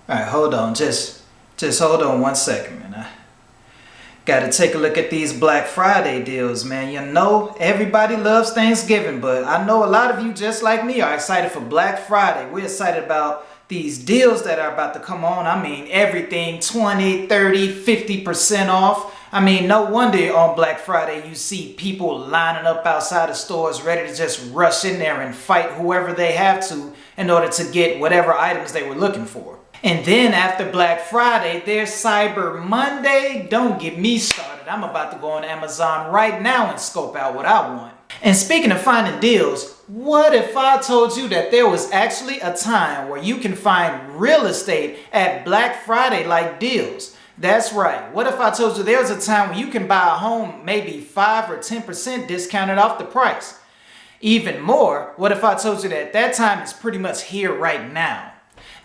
All right, hold on. Just hold on 1 second, man. I gotta take a look at these Black Friday deals, man. You know, everybody loves Thanksgiving, but I know a lot of you, just like me, are excited for Black Friday. We're excited about these deals that are about to come on. I mean, everything 20, 30, 50% off. I mean, no wonder on Black Friday you see people lining up outside of stores ready to just rush in there and fight whoever they have to in order to get whatever items they were looking for. And then after Black Friday, there's Cyber Monday. Don't get me started. I'm about to go on Amazon right now and scope out what I want. And speaking of finding deals, what if I told you that there was actually a time where you can find real estate at Black Friday like deals? That's right. What if I told you there was a time where you can buy a home maybe 5 or 10% discounted off the price? Even more, what if I told you that that time is pretty much here right now?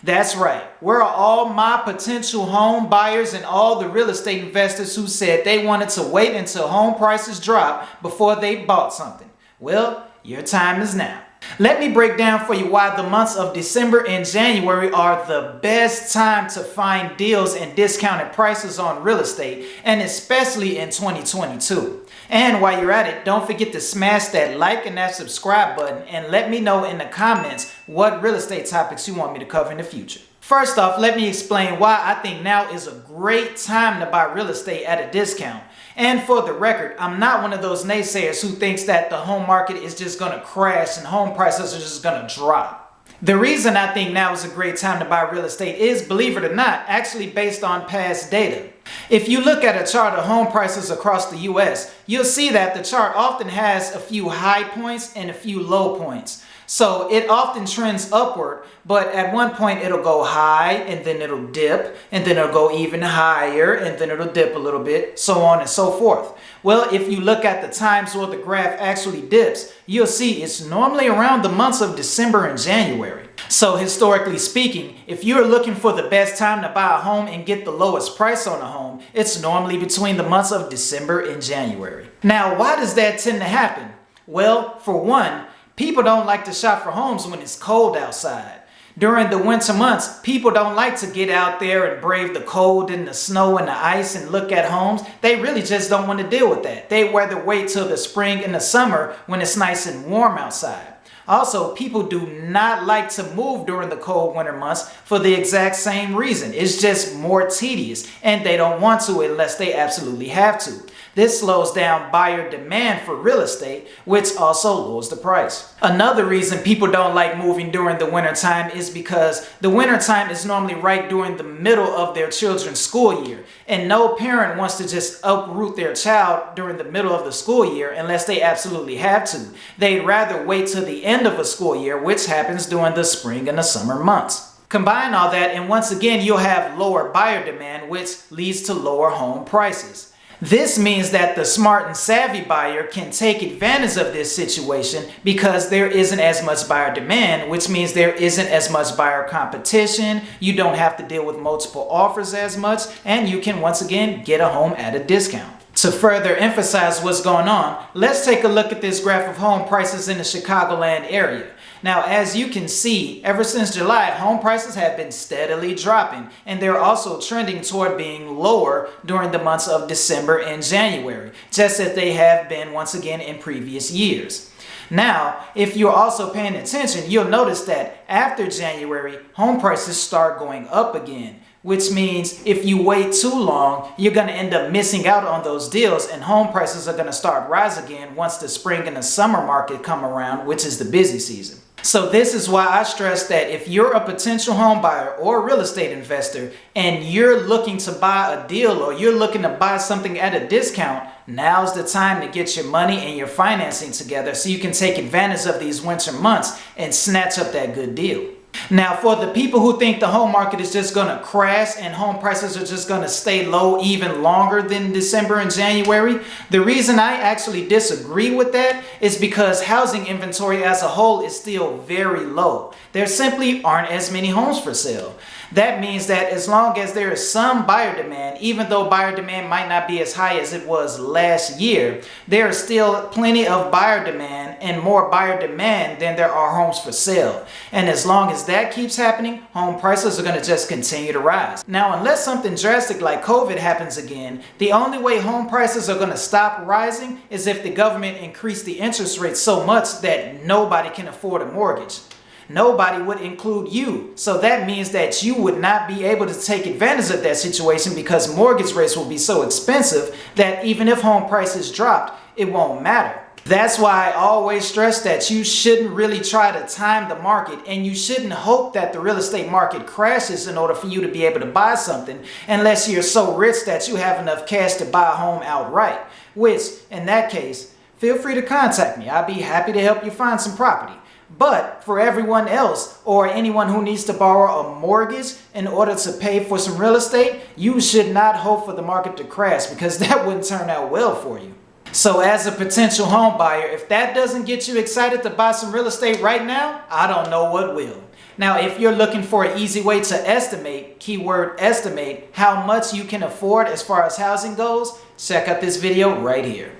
That's right. Where are all my potential home buyers and all the real estate investors who said they wanted to wait until home prices drop before they bought something? Well, your time is now. Let me break down for you why the months of December and January are the best time to find deals and discounted prices on real estate, and especially in 2022. And while you're at it, don't forget to smash that like and that subscribe button and let me know in the comments what real estate topics you want me to cover in the future. First off, let me explain why I think now is a great time to buy real estate at a discount. And for the record, I'm not one of those naysayers who thinks that the home market is just going to crash and home prices are just going to drop. The reason I think now is a great time to buy real estate is, believe it or not, actually based on past data. If you look at a chart of home prices across the US, you'll see that the chart often has a few high points and a few low points. So it often trends upward, but at one point it'll go high and then it'll dip and then it'll go even higher and then it'll dip a little bit, so on and so forth. Well, if you look at the times where the graph actually dips, you'll see it's normally around the months of December and January. So historically speaking, if you're looking for the best time to buy a home and get the lowest price on a home, it's normally between the months of December and January. Now, why does that tend to happen? Well, for one, people don't like to shop for homes when it's cold outside. During the winter months, people don't like to get out there and brave the cold and the snow and the ice and look at homes. They really just don't want to deal with that. They'd rather wait till the spring and the summer when it's nice and warm outside. Also, people do not like to move during the cold winter months for the exact same reason. It's just more tedious and they don't want to unless they absolutely have to. This slows down buyer demand for real estate, which also lowers the price. Another reason people don't like moving during the winter time is because the winter time is normally right during the middle of their children's school year. And no parent wants to just uproot their child during the middle of the school year unless they absolutely have to. They'd rather wait till the end of a school year, which happens during the spring and the summer months. Combine all that and once again you'll have lower buyer demand, which leads to lower home prices. This means that the smart and savvy buyer can take advantage of this situation because there isn't as much buyer demand, which means there isn't as much buyer competition. You don't have to deal with multiple offers as much, and you can once again get a home at a discount. To further emphasize what's going on, let's take a look at this graph of home prices in the Chicagoland area. Now, as you can see, ever since July, home prices have been steadily dropping, and they're also trending toward being lower during the months of December and January, just as they have been once again in previous years. Now, if you're also paying attention, you'll notice that after January, home prices start going up again, which means if you wait too long, you're going to end up missing out on those deals and home prices are going to start rise again once the spring and the summer market come around, which is the busy season. So this is why I stress that if you're a potential home buyer or real estate investor and you're looking to buy a deal or you're looking to buy something at a discount, now's the time to get your money and your financing together so you can take advantage of these winter months and snatch up that good deal. Now, for the people who think the home market is just going to crash and home prices are just going to stay low even longer than December and January, the reason I actually disagree with that is because housing inventory as a whole is still very low. There simply aren't as many homes for sale. That means that as long as there is some buyer demand, even though buyer demand might not be as high as it was last year, there is still plenty of buyer demand and more buyer demand than there are homes for sale. And as long as that keeps happening, home prices are going to just continue to rise. Now, unless something drastic like COVID happens again, the only way home prices are going to stop rising is if the government increase the interest rate so much that nobody can afford a mortgage. Nobody would include you. So that means that you would not be able to take advantage of that situation because mortgage rates will be so expensive that even if home prices dropped, it won't matter. That's why I always stress that you shouldn't really try to time the market, and you shouldn't hope that the real estate market crashes in order for you to be able to buy something unless you're so rich that you have enough cash to buy a home outright, which in that case, feel free to contact me. I'll be happy to help you find some property. But for everyone else or anyone who needs to borrow a mortgage in order to pay for some real estate, you should not hope for the market to crash because that wouldn't turn out well for you. So as a potential home buyer, if that doesn't get you excited to buy some real estate right now, I don't know what will. Now, if you're looking for an easy way to estimate, keyword estimate, how much you can afford as far as housing goes, check out this video right here.